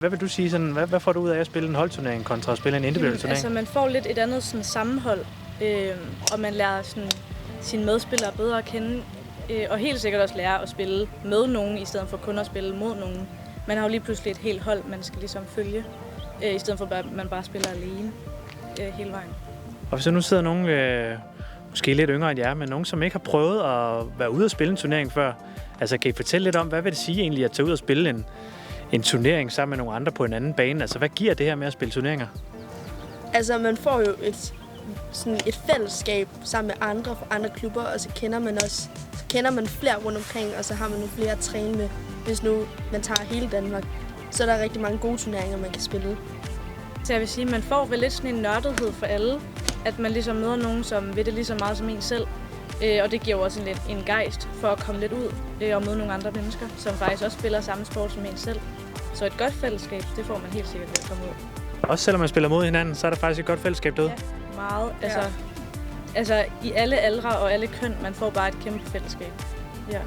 Hvad vil du sige, sådan, hvad får du ud af at spille en holdturnering kontra at spille en individuel turnering? Altså man får lidt et andet sådan, sammenhold, og man lærer sådan, sine medspillere bedre at kende, og helt sikkert også lære at spille med nogen, i stedet for kun at spille mod nogen. Man har jo lige pludselig et helt hold, man skal ligesom følge, i stedet for at man bare spiller alene hele vejen. Og hvis der nu sidder nogen, måske lidt yngre end jer, men nogen, som ikke har prøvet at være ude og spille en turnering før, altså kan I fortælle lidt om, hvad vil det sige egentlig at tage ud og spille en turnering sammen med nogle andre på en anden bane? Altså hvad giver det her med at spille turneringer? Altså man får jo et fællesskab sammen med andre fra andre klubber, og så kender man flere rundt omkring, og så har man nogle flere at træne med. Hvis nu man tager hele Danmark, så er der rigtig mange gode turneringer, man kan spille. Så jeg vil sige, at man får vel lidt sådan en nørdethed for alle, at man ligesom møder nogen, som ved det lige så meget som en selv. Og det giver jo også en gejst for at komme lidt ud og møde nogle andre mennesker, som faktisk også spiller samme sport som en selv. Så et godt fællesskab, det får man helt sikkert ved at komme ud. Også selvom man spiller mod hinanden, så er der faktisk et godt fællesskab derude? Ja, meget. Altså i alle aldre og alle køn, man får bare et kæmpe fællesskab. Ja.